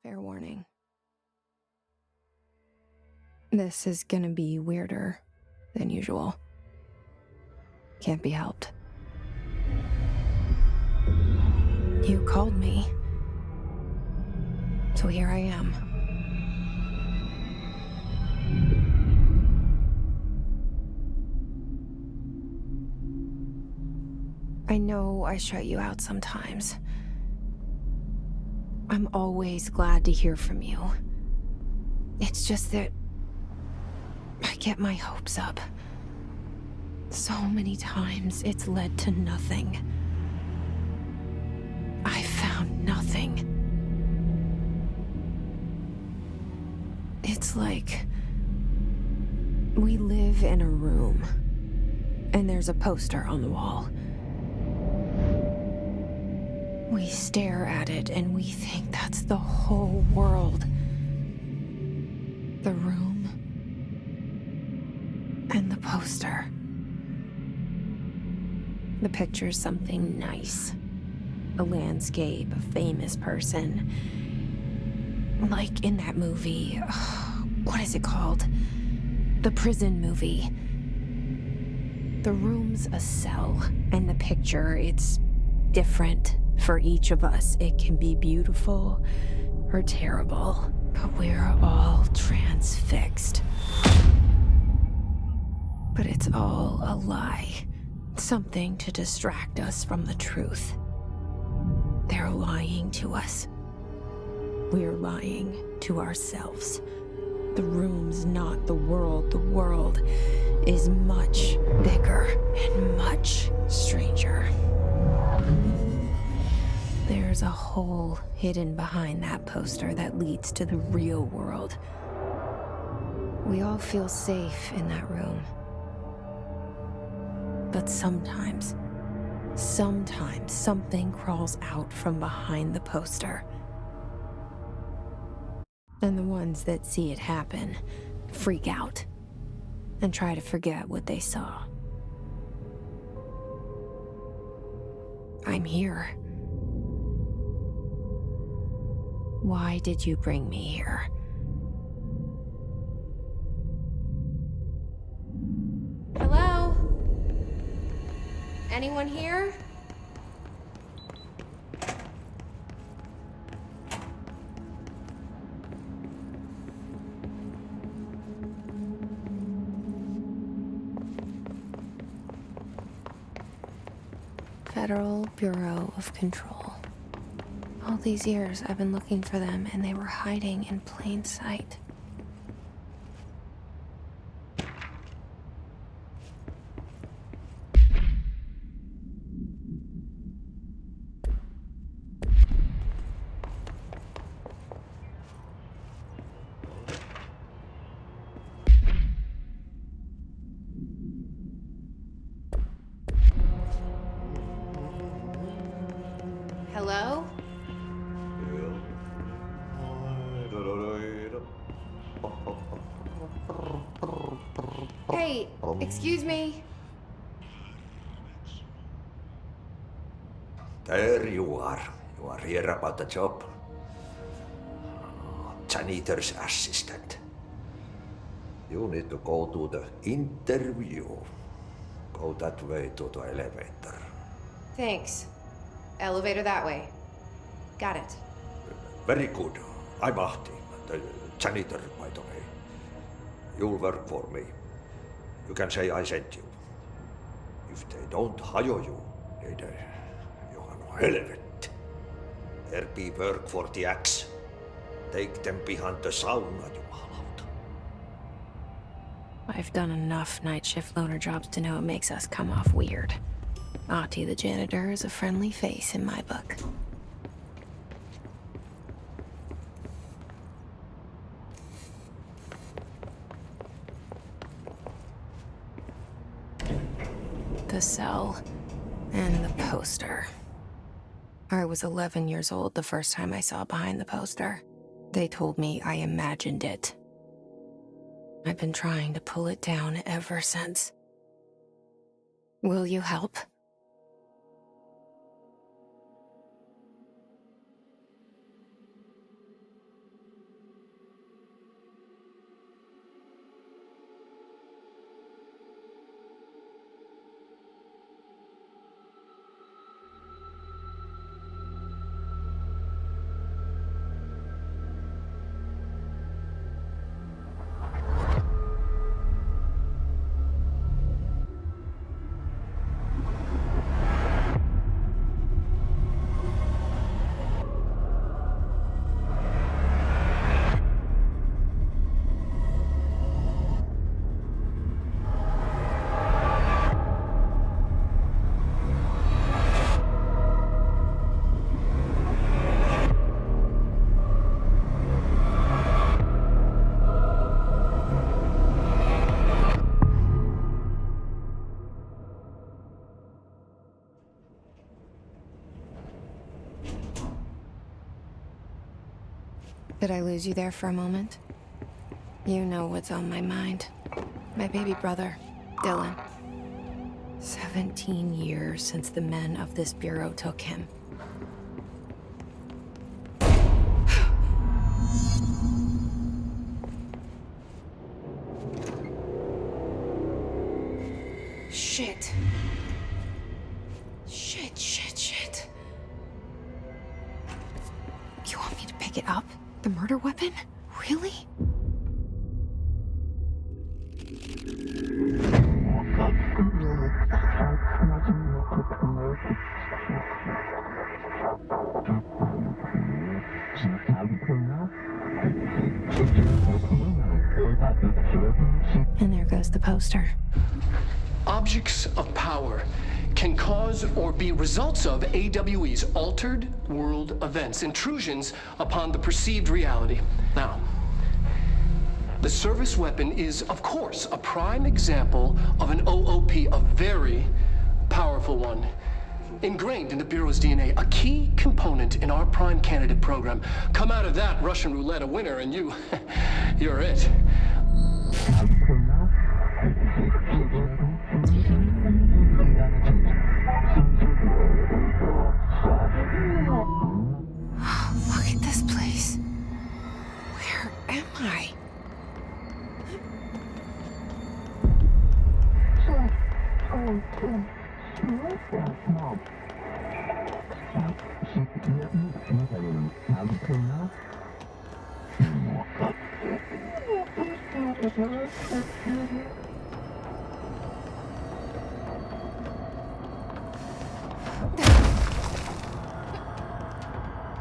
Fair warning. This is gonna be weirder than usual. Can't be helped. You called me. So here I am. I know I shut you out sometimes. I'm always glad to hear from you. It's just that I get my hopes up. So many times it's led to nothing. I found nothing. It's like we live in a room, and there's a poster on the wall. We stare at it and we think that's the whole world. The room and the poster. The picture's something nice. A landscape, a famous person. Like in that movie, what is it called? The prison movie. The room's a cell, and the picture, it's different for each of us. It can be beautiful or terrible, but we're all transfixed. But it's all a lie. Something to distract us from the truth. They're lying to us. We're lying to ourselves. The room's not the world. The world is much bigger and much stranger. There's a hole hidden behind that poster that leads to the real world. We all feel safe in that room. But sometimes something crawls out from behind the poster. And the ones that see it happen freak out and try to forget what they saw. I'm here. Why did you bring me here? Hello? Anyone here? Federal Bureau of Control. All these years I've been looking for them, and they were hiding in plain sight. Hello? Hey, excuse me. There you are. You are here about the job. Janitor's assistant. You need to go to the interview. Go that way to the elevator. Thanks. Elevator that way. Got it. Very good. I'm Ahti, the janitor, by the way. You'll work for me. You can say I sent you. If they don't hire you, niin johan on helvet. There be work for the axe. Take them behind the sauna, jumalauta. I've done enough night shift loner jobs to know it makes us come off weird. Ahti the janitor is a friendly face in my book. The cell and the poster. I was 11 years old the first time I saw behind the poster. They told me I imagined it. I've been trying to pull it down ever since. Will you help? Did I lose you there for a moment? You know what's on my mind. My baby brother, Dylan. 17 years since the men of this bureau took him. Shit. Shit. You want me to pick it up? The murder weapon? Really? And there goes the poster. Objects of power can cause or be results of AWE's altered world events, intrusions upon the perceived reality. Now, the service weapon is, of course, a prime example of an OOP, a very powerful one. Ingrained in the Bureau's DNA, a key component in our prime candidate program. Come out of that Russian roulette a winner and you're it. Look at this place. Where am I?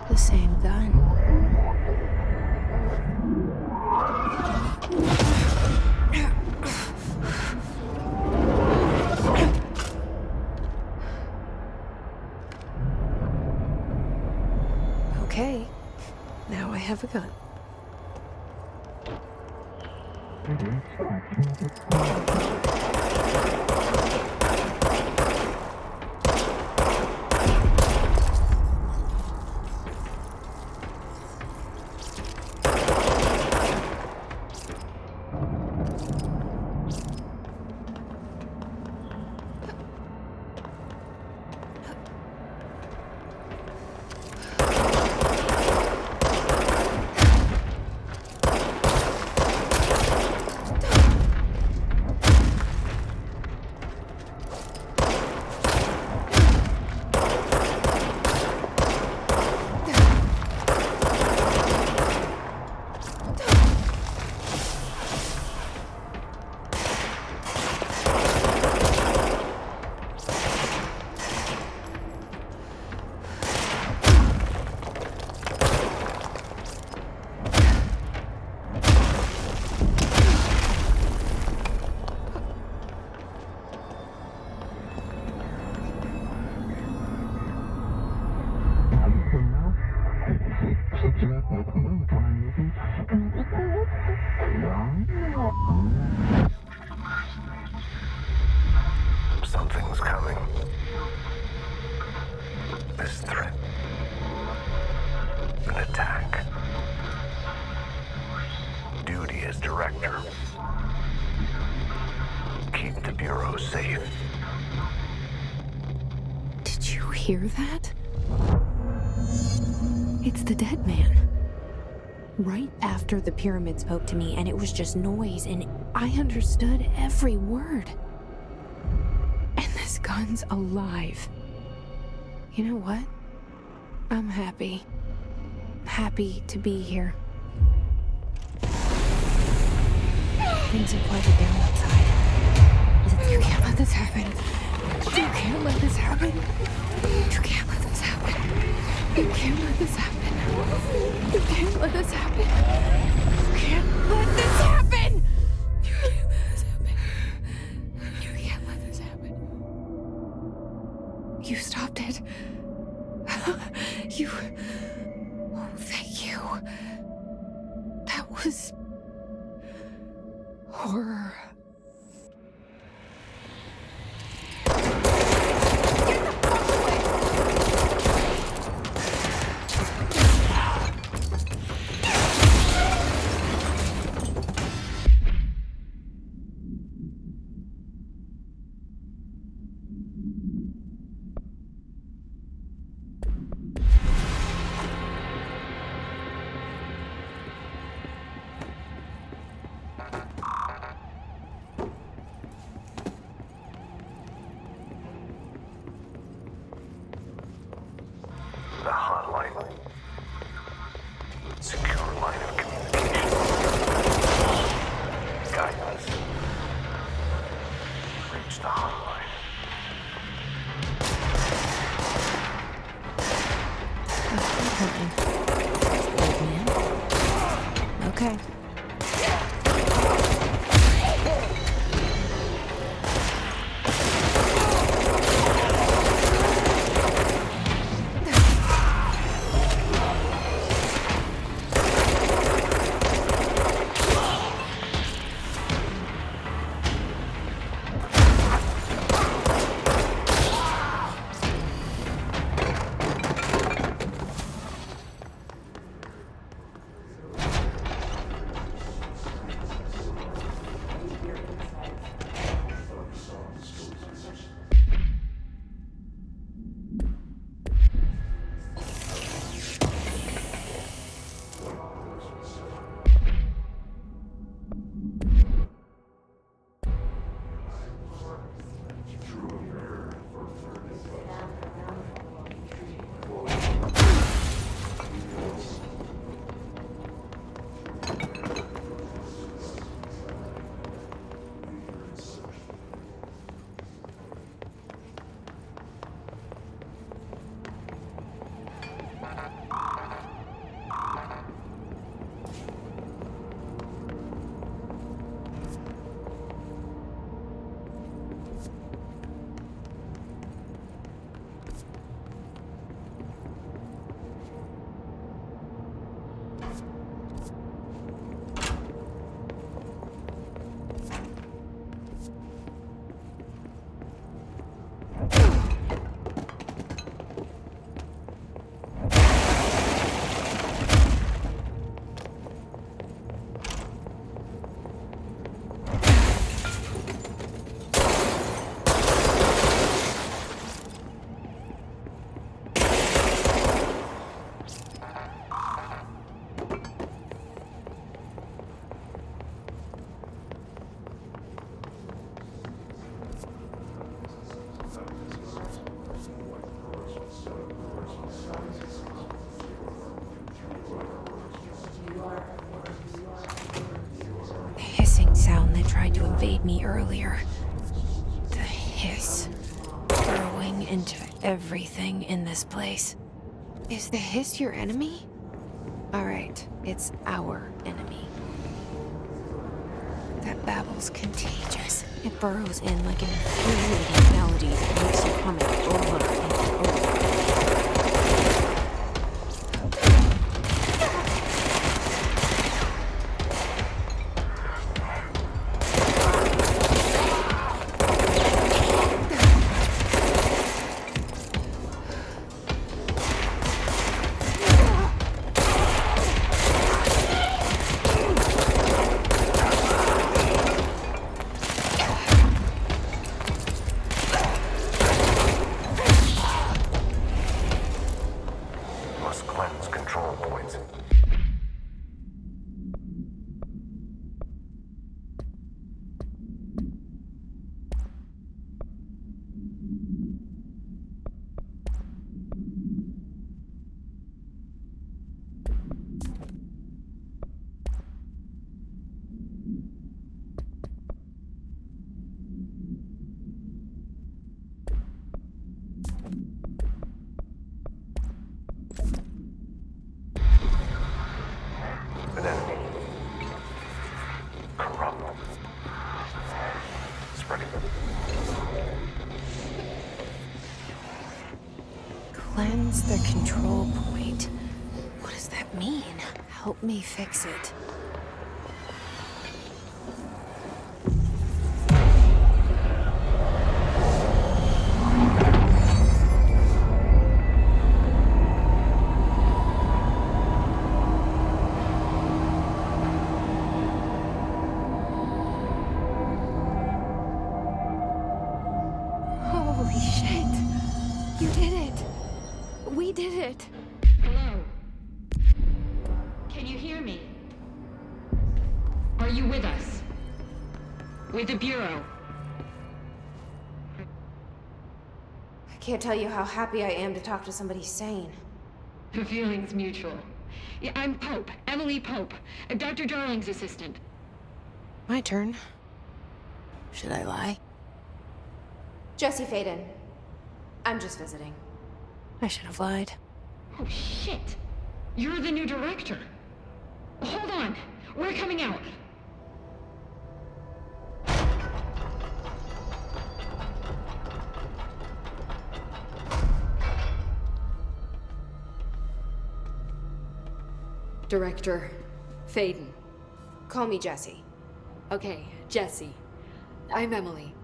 The same gun. Okay, now I have a gun. Something's coming. This threat. An attack. Duty as director. Keep the Bureau safe. Did you hear that? It's the dead man. Right after the pyramid spoke to me, and it was just noise, and I understood every word. And this gun's alive. You know what? I'm happy. Happy to be here. Things are quieted down outside. You can't let this happen. You can't let this happen. You can't let this happen. You can't let this happen. You can't let this happen. You can't let this happen. You can't let this happen. You can't let this happen. You stopped it. You... Oh, thank you. That was... horror. the hotline. Secure line of communication. Guidance. Reach the hotline. Okay. Invade me earlier. The hiss. Burrowing into everything in this place. Is the hiss your enemy? Alright, it's our enemy. That babble's contagious. It burrows in like an infuriating melody that makes you hum it over and over. Cleanse the control point. What does that mean? Help me fix it. Holy shit. You did it. We did it. Hello? Can you hear me? Are you with us? With the Bureau? I can't tell you how happy I am to talk to somebody sane. The feeling's mutual. Yeah, I'm Pope, Emily Pope, Dr. Darling's assistant. My turn. Should I lie? Jesse Faden. I'm just visiting. I should have lied. Oh, shit. You're the new director. Hold on. We're coming out. Director Faden. Call me Jesse. Okay, Jesse. I'm Emily.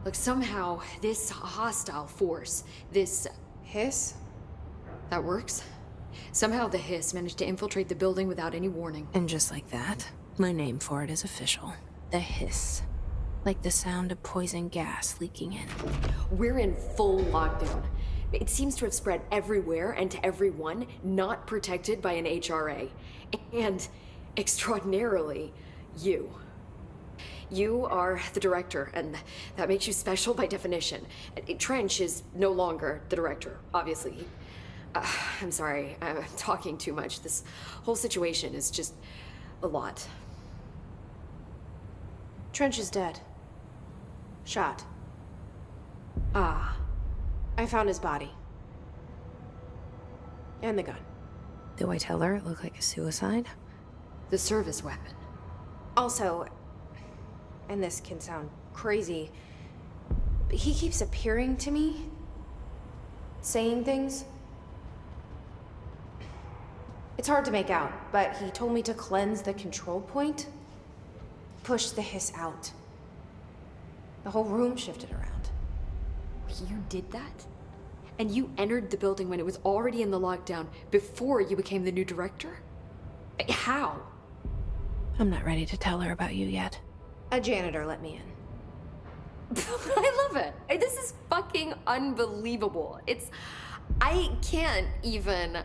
Look, somehow this hostile force, this hiss, that works? Somehow the hiss managed to infiltrate the building without any warning. And just like that, my name for it is official. The hiss. Like the sound of poison gas leaking in. We're in full lockdown. It seems to have spread everywhere and to everyone not protected by an HRA. And, extraordinarily, you. You are the director, and that makes you special by definition. Trench is no longer the director, obviously. I'm sorry, I'm talking too much. This whole situation is just a lot. Trench is dead. Shot. Ah. I found his body. And the gun. Do I tell her it looked like a suicide? The service weapon. Also, and this can sound crazy, but he keeps appearing to me, saying things. It's hard to make out, but he told me to cleanse the control point, push the hiss out. The whole room shifted around. You did that? And you entered the building when it was already in the lockdown before you became the new director? How? I'm not ready to tell her about you yet. A janitor let me in. I love it. This is fucking unbelievable. I can't even...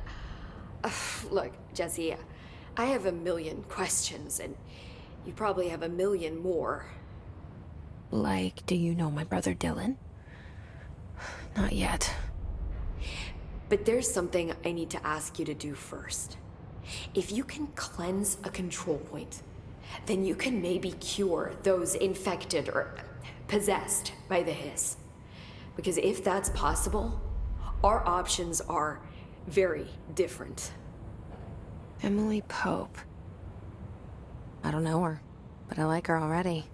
Look, Jesse, I have a million questions, and you probably have a million more. Like, do you know my brother Dylan? Not yet. But there's something I need to ask you to do first. If you can cleanse a control point, then you can maybe cure those infected or possessed by the hiss. Because if that's possible, our options are very different. Emily Pope. I don't know her, but I like her already.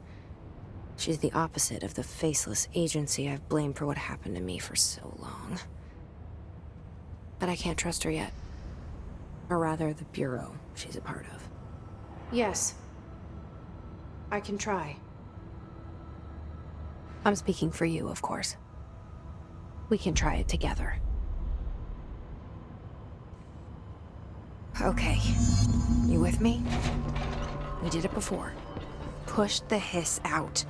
She's the opposite of the faceless agency I've blamed for what happened to me for so long. But I can't trust her yet. Or rather, the bureau she's a part of. Yes. I can try. I'm speaking for you, of course. We can try it together. Okay. You with me? We did it before. Push the hiss out.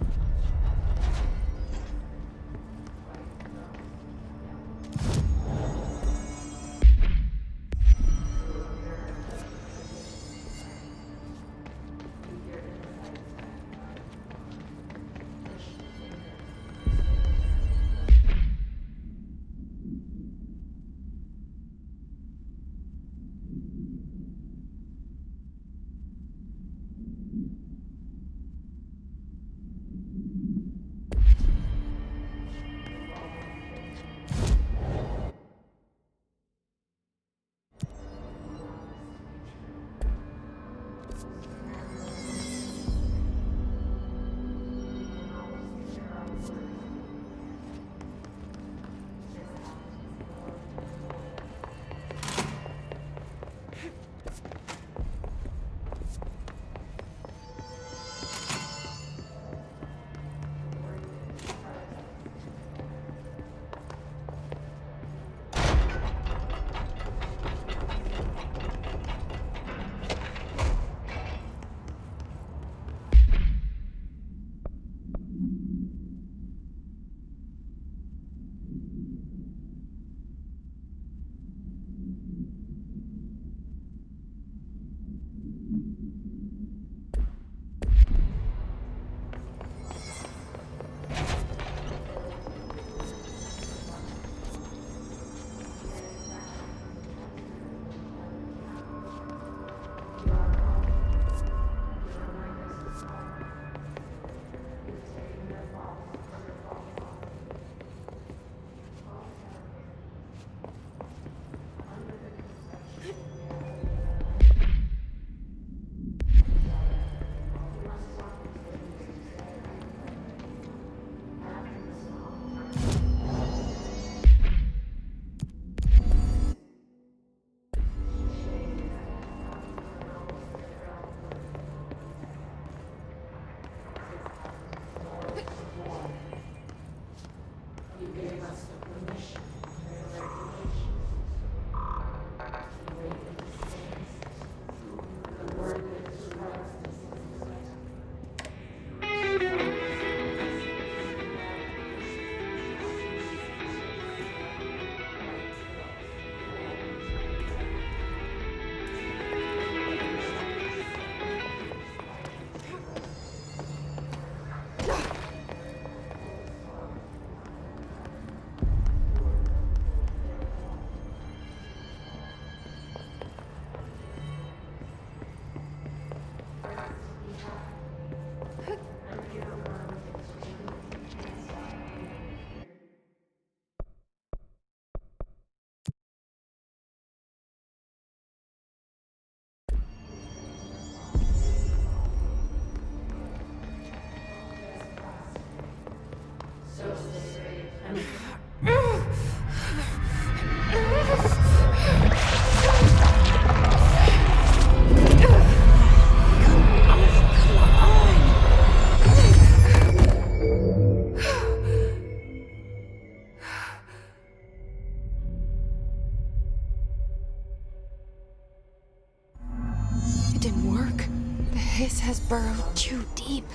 hiss has burrowed too deep.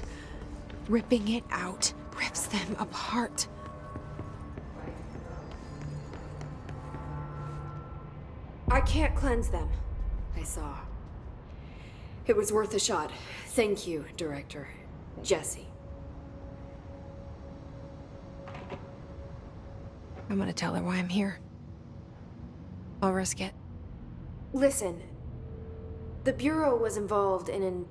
Ripping it out rips them apart. I can't cleanse them. I saw. It was worth a shot. Thank you, Director. Jesse. I'm gonna tell her why I'm here. I'll risk it. Listen, the Bureau was involved in an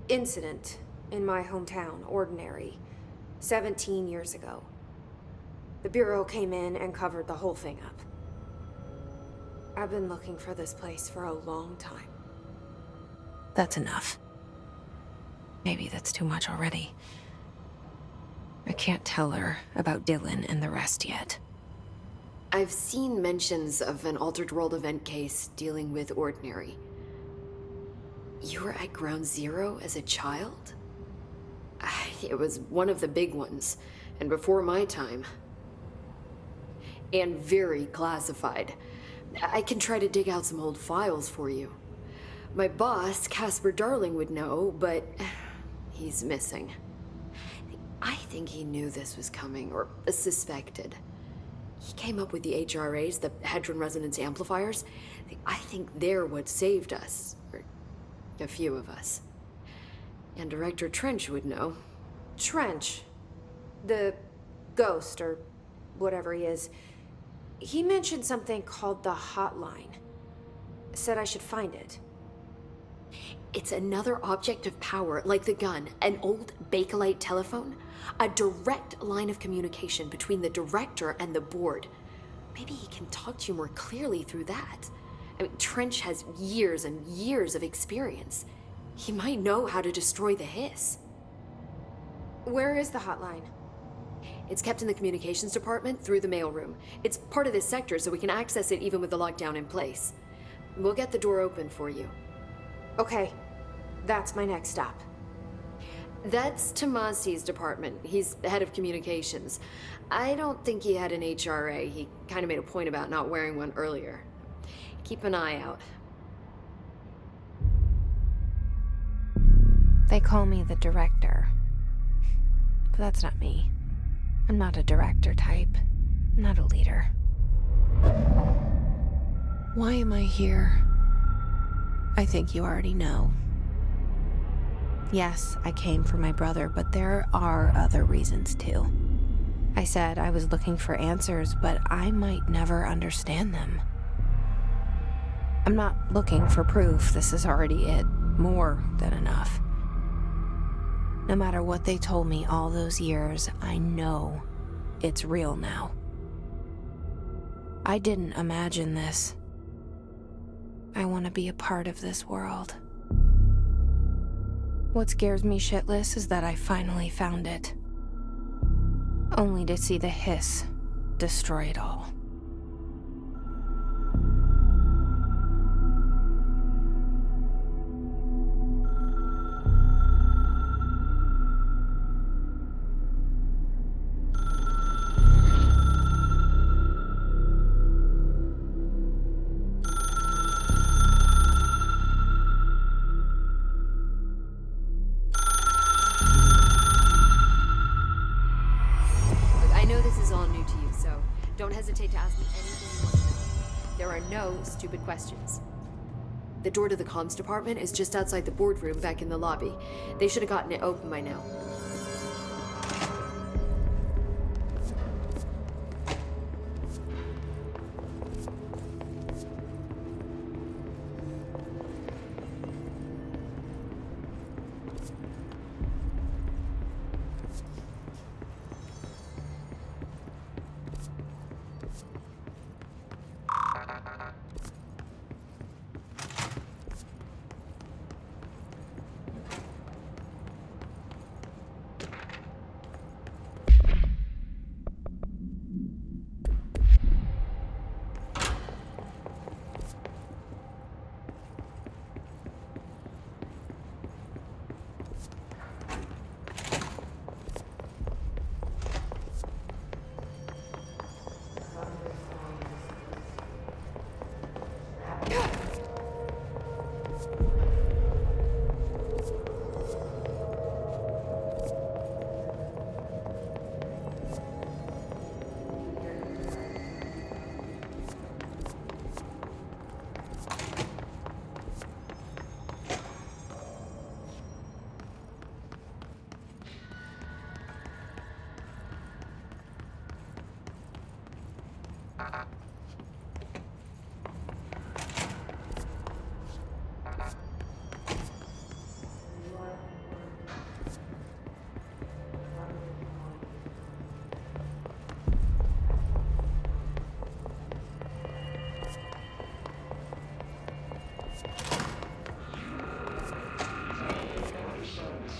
incident in my hometown, Ordinary, 17 years ago. The Bureau came in and covered the whole thing up. I've been looking for this place for a long time. That's enough. Maybe that's too much already. I can't tell her about Dylan and the rest yet. I've seen mentions of an Altered World event case dealing with Ordinary. You were at Ground Zero as a child? It was one of the big ones, and before my time. And very classified. I can try to dig out some old files for you. My boss, Casper Darling, would know, but he's missing. I think he knew this was coming, or suspected. He came up with the HRAs, the Hadron Resonance Amplifiers. I think they're what saved us, or a few of us. And Director Trench would know. Trench, the ghost, or whatever he is, he mentioned something called the Hotline. Said I should find it. It's another object of power, like the gun, an old Bakelite telephone, a direct line of communication between the director and the board. Maybe he can talk to you more clearly through that. I mean, Trench has years and years of experience. He might know how to destroy the hiss. Where is the hotline? It's kept in the communications department through the mailroom. It's part of this sector, so we can access it even with the lockdown in place. We'll get the door open for you. Okay, that's my next stop. That's Tomasi's department. He's the head of communications. I don't think he had an HRA. He kind of made a point about not wearing one earlier. Keep an eye out. They call me the director. But that's not me. I'm not a director type. I'm not a leader. Why am I here? I think you already know. Yes, I came for my brother, but there are other reasons too. I said I was looking for answers, but I might never understand them. I'm not looking for proof. This is already it. More than enough. No matter what they told me all those years, I know it's real now. I didn't imagine this. I want to be a part of this world. What scares me shitless is that I finally found it. Only to see the hiss destroy it all. Don't hesitate to ask me anything you want to know. There are no stupid questions. The door to the comms department is just outside the boardroom back in the lobby. They should have gotten it open by now.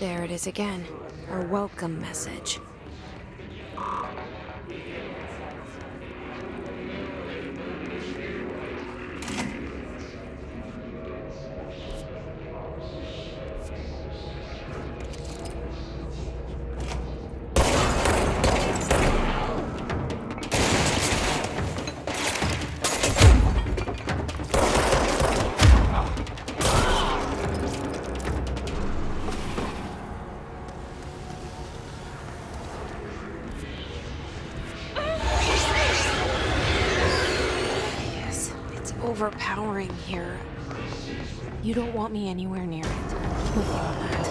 There it is again. Our welcome message. Overpowering here. You don't want me anywhere near it. With all that.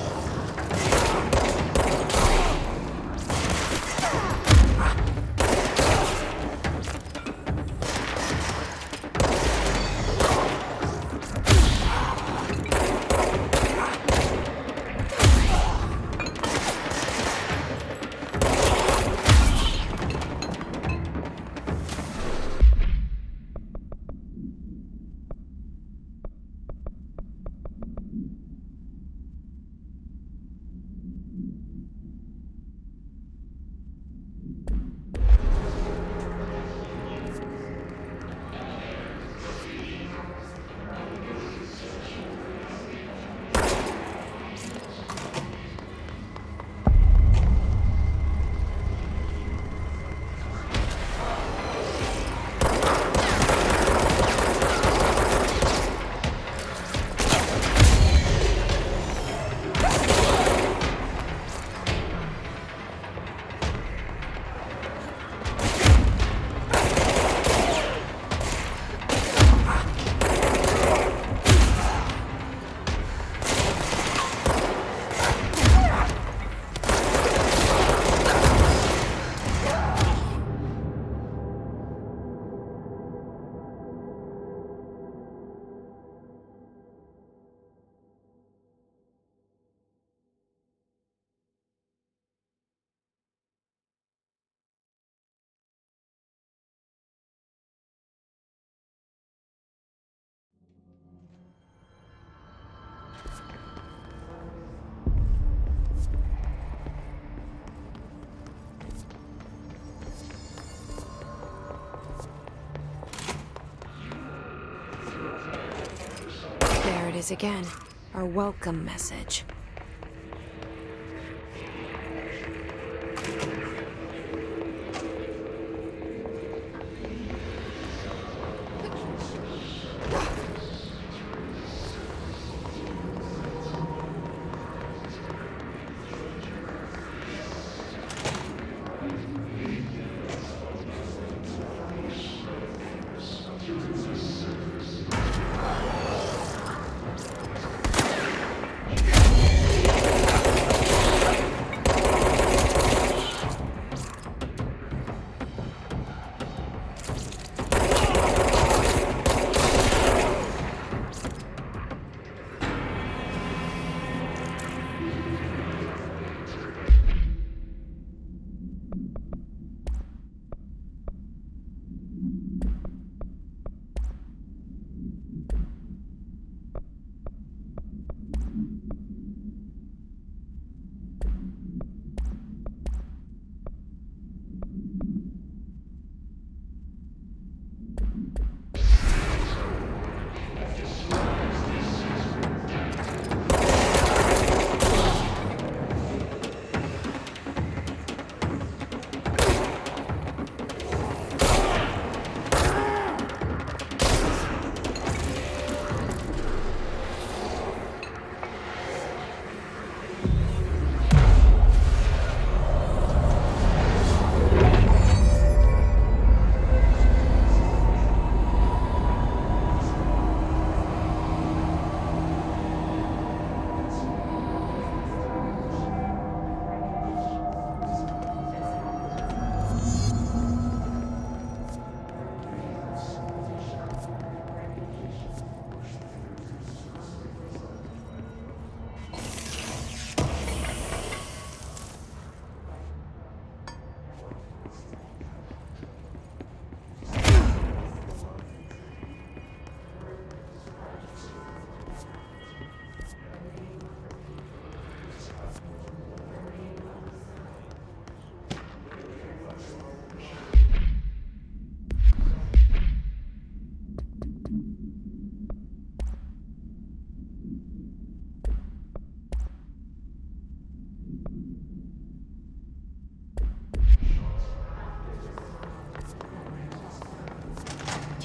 There it is again. Our welcome message.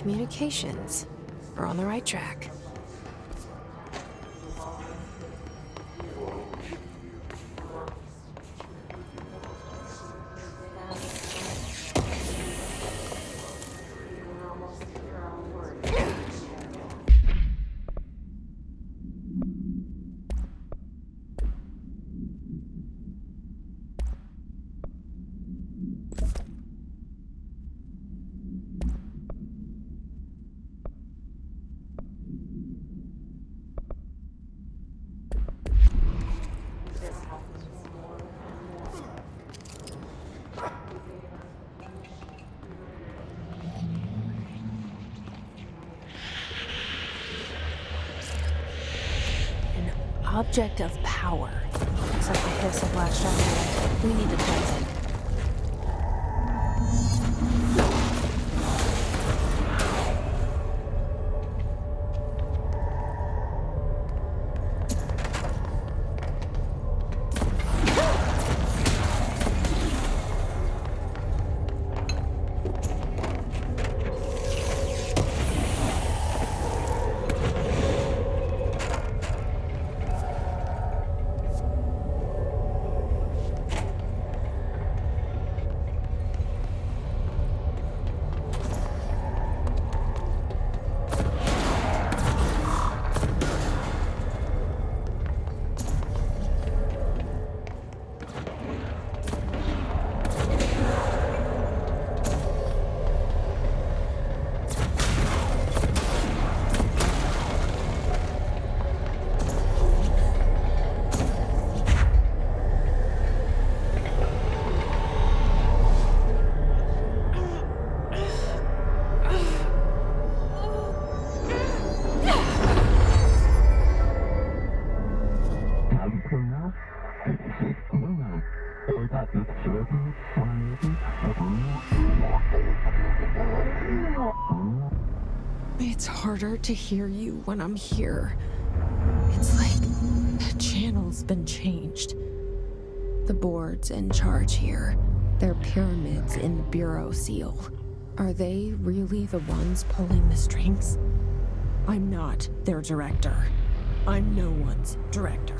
communications. We're on the right track. Object of power. Looks like the hiss of last shadow. We need to cleanse it. It's harder to hear you when I'm here. It's like the channel's been changed. The board's in charge here. They're pyramids in the Bureau seal. Are they really the ones pulling the strings? I'm not their director. I'm no one's director.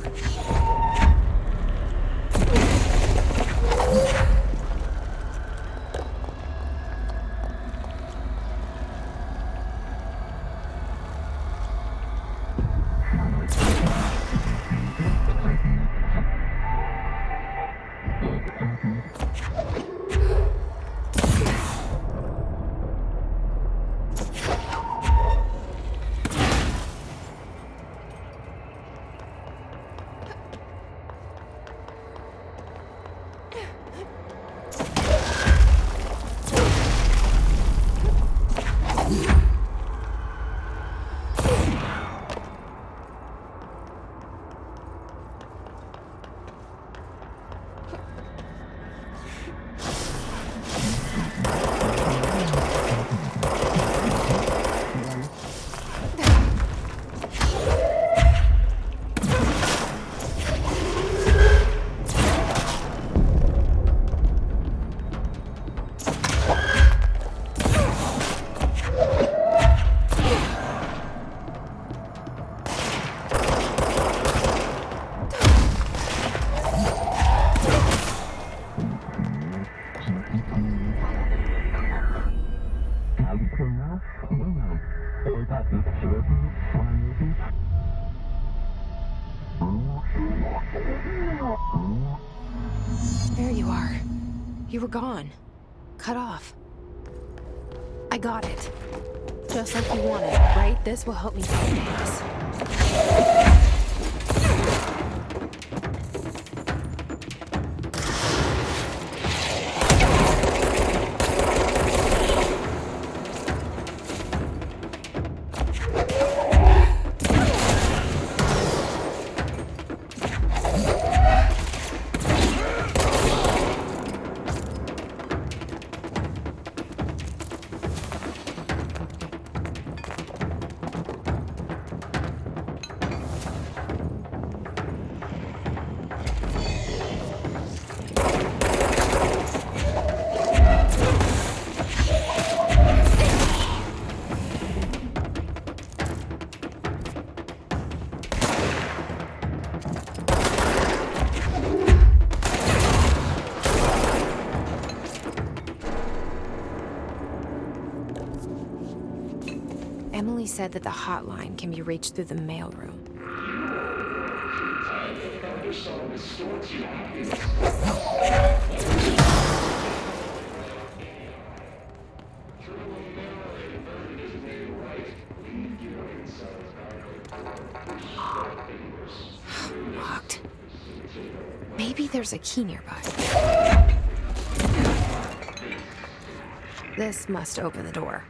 There you are. You were gone. Cut off. I got it. Just like you wanted, right? This will help me focus. Emily said that the hotline can be reached through the mailroom. Locked. Maybe there's a key nearby. This must open the door.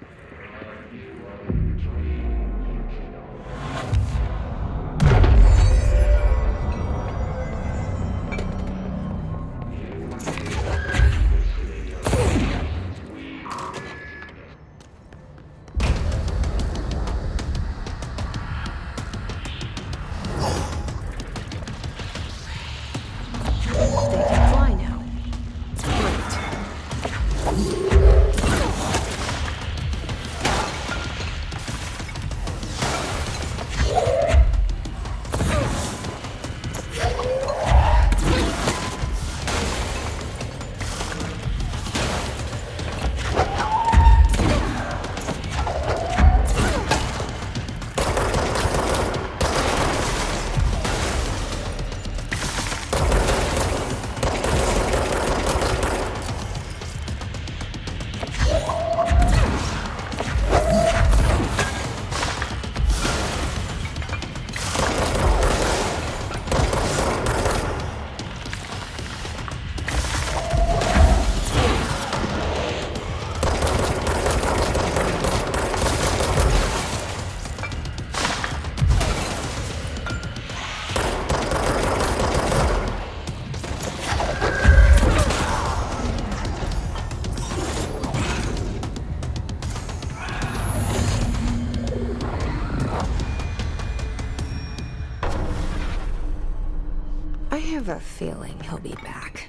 I have a feeling he'll be back.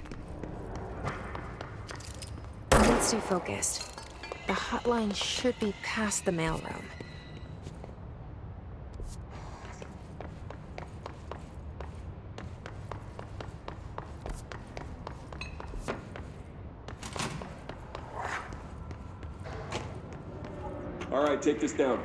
Let's stay focused. The hotline should be past the mailroom. All right, take this down.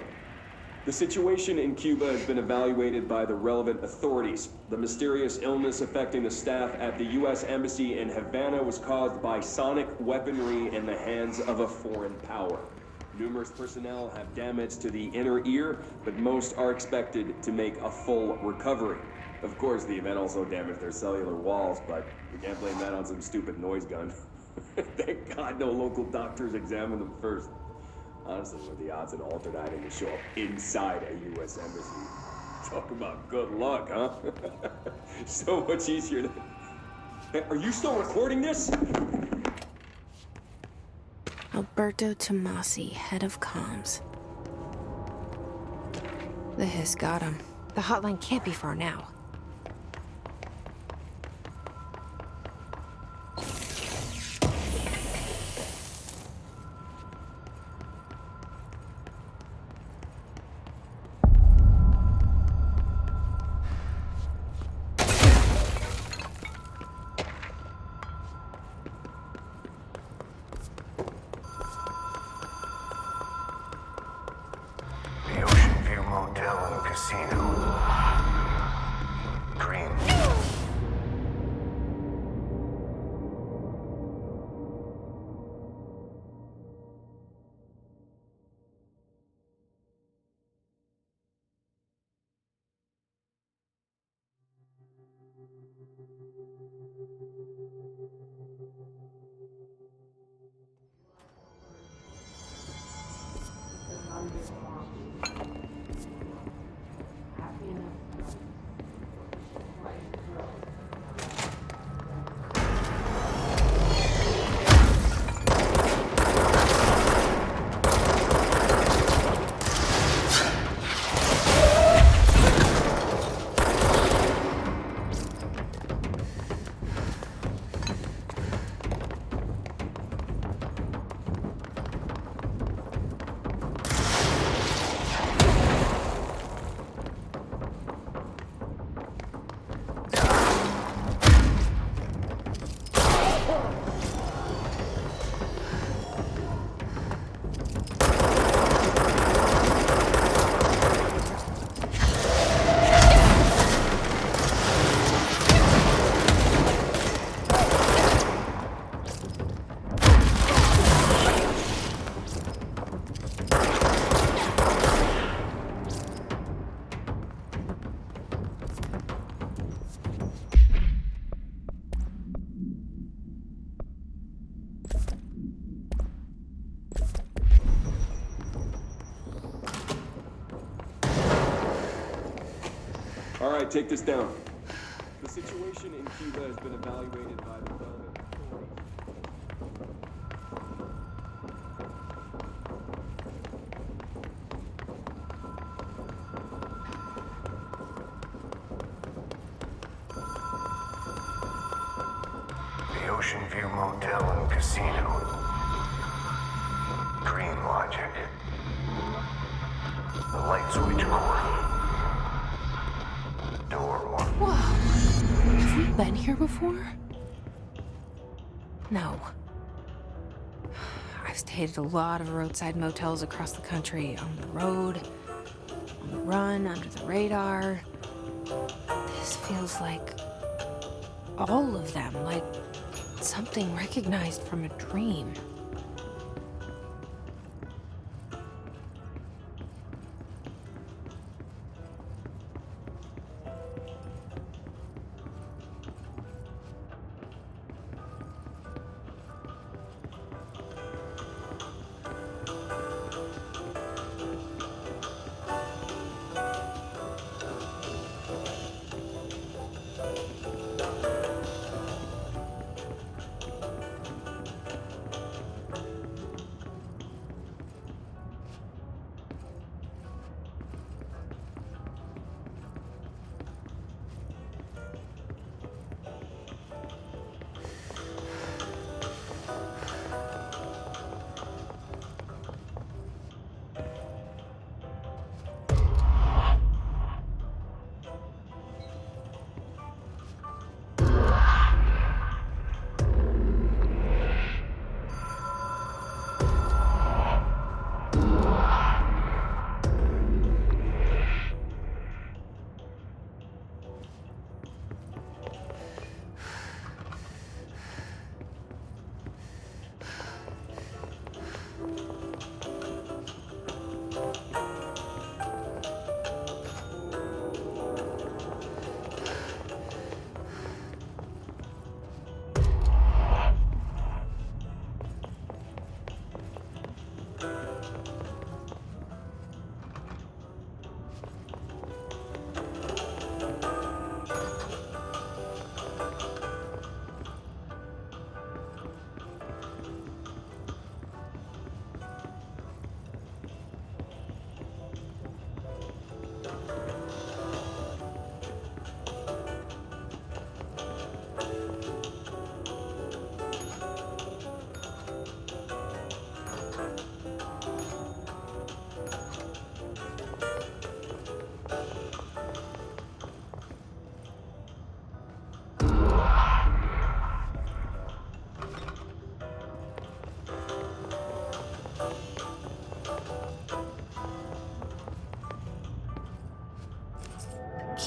The situation in Cuba has been evaluated by the relevant authorities. The mysterious illness affecting the staff at the U.S. Embassy in Havana was caused by sonic weaponry in the hands of a foreign power. Numerous personnel have damage to the inner ear, but most are expected to make a full recovery. Of course, the event also damaged their cellular walls, but we can't blame that on some stupid noise gun. Thank God no local doctors examined them first. Honestly, what are the odds an altered item will show up inside a U.S. embassy? Talk about good luck, huh? So much easier than... Hey, are you still recording this? Alberto Tomasi, head of comms. The hiss got him. The hotline can't be far now. right, take this down. The situation in Cuba has been evaluated by the relevant authorities. The Ocean View Motel and Casino. Dream logic. The light switch cord. Door one. Whoa. Have we been here before? No. I've stayed at a lot of roadside motels across the country, on the road, on the run, under the radar. This feels like all of them, like something recognized from a dream.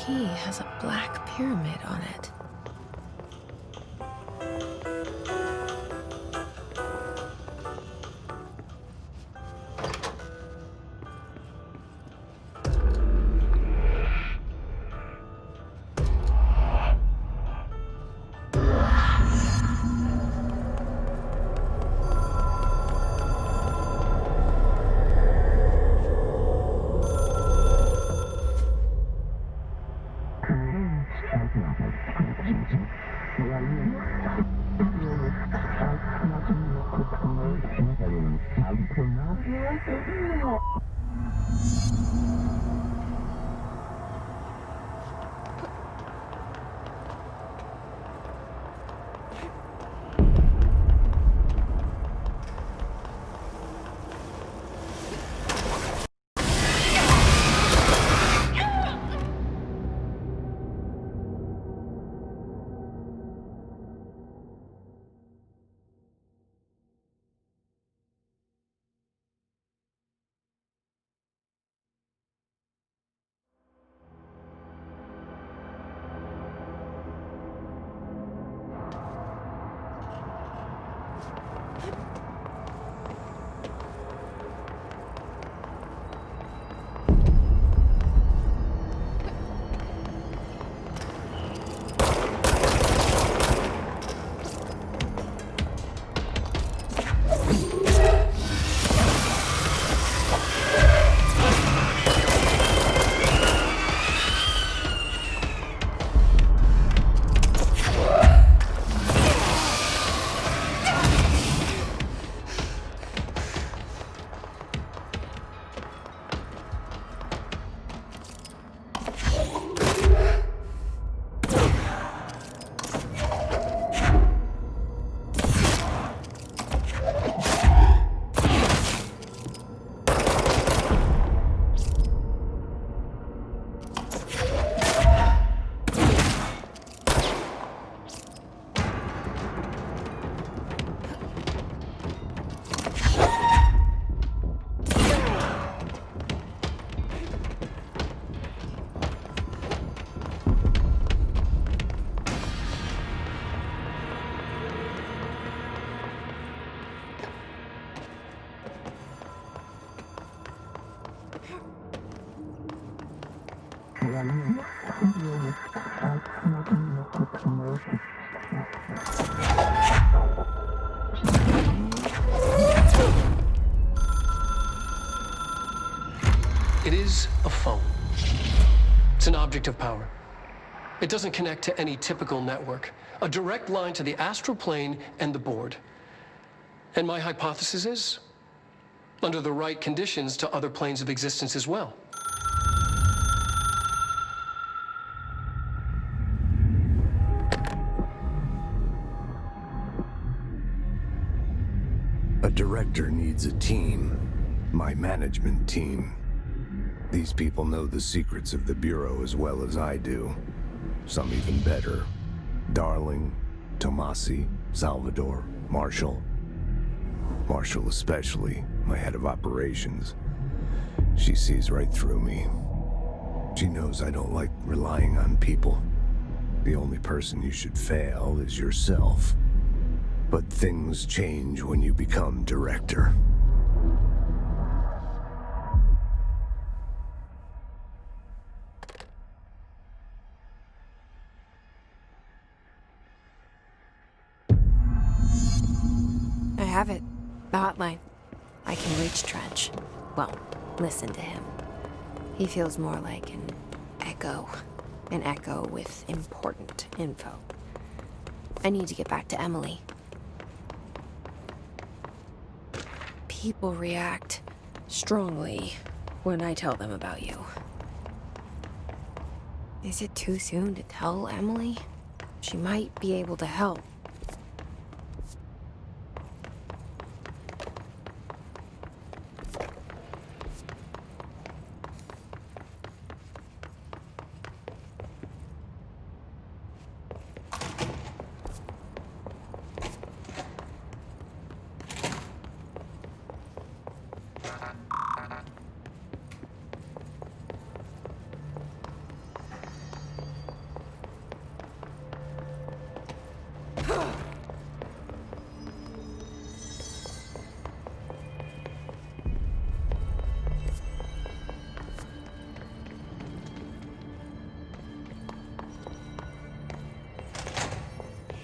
Key has a black pyramid on it. It is a phone. It's an object of power. It doesn't connect to any typical network. A direct line to the astral plane and the board. And my hypothesis is, under the right conditions, to other planes of existence as well. A director needs a team. My management team. These people know the secrets of the Bureau as well as I do. Some even better. Darling, Tomasi, Salvador, Marshall. Marshall especially, my head of operations. She sees right through me. She knows I don't like relying on people. The only person you should fail is yourself. But things change when you become director. I have it. The hotline. I can reach Trench. Well, listen to him. He feels more like an echo. An echo with important info. I need to get back to Emily. People react strongly when I tell them about you. Is it too soon to tell Emily? She might be able to help.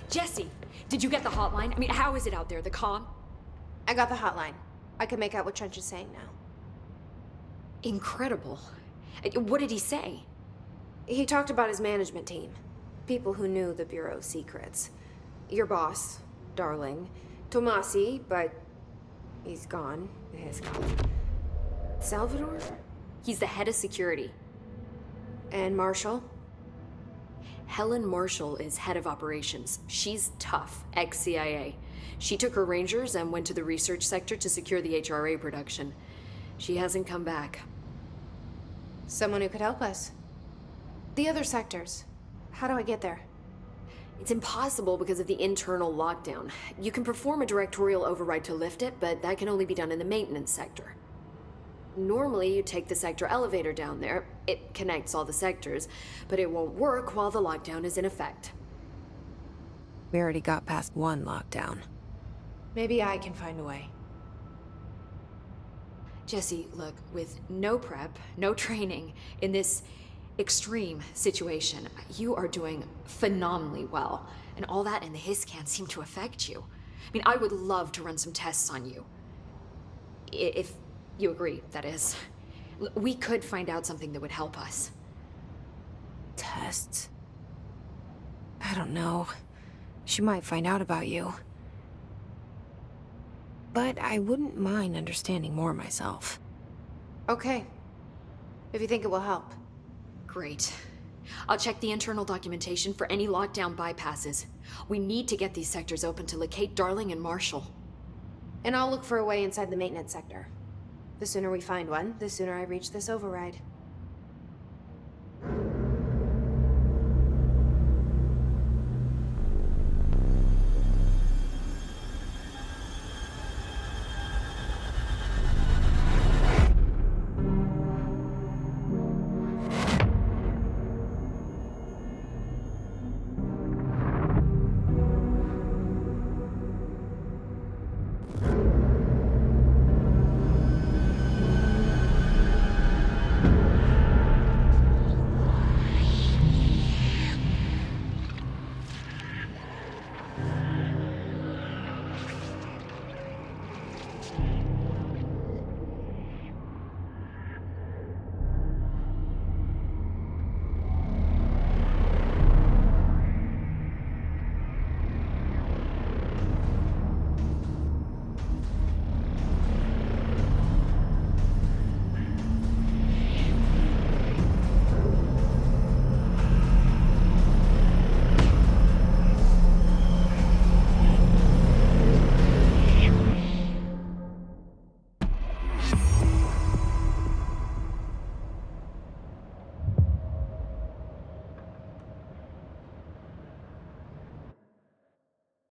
Jesse, did you get the hotline? I mean, how is it out there, the comm? I got the hotline. I can make out what Trench is saying now. Incredible. What did he say? He talked about his management team. People who knew the Bureau's secrets. Your boss, Darling. Tomasi, but he's gone. He's gone. Salvador? He's the head of security. And Marshall? Helen Marshall is head of operations. She's tough, ex-CIA. She took her Rangers and went to the research sector to secure the HRA production. She hasn't come back. Someone who could help us. The other sectors. How do I get there? It's impossible because of the internal lockdown. You can perform a directorial override to lift it, but that can only be done in the maintenance sector. Normally, you take the sector elevator down there. It connects all the sectors, but it won't work while the lockdown is in effect. We already got past one lockdown. Maybe I can find a way. Jesse, look, with no prep, no training, in this extreme situation, you are doing phenomenally well. And all that and the hiss can't seem to affect you. I mean, I would love to run some tests on you. If you agree, that is. We could find out something that would help us. Tests? I don't know. She might find out about you. But I wouldn't mind understanding more myself. Okay. If you think it will help. Great. I'll check the internal documentation for any lockdown bypasses. We need to get these sectors open to locate Darling and Marshall. And I'll look for a way inside the maintenance sector. The sooner we find one, the sooner I reach this override.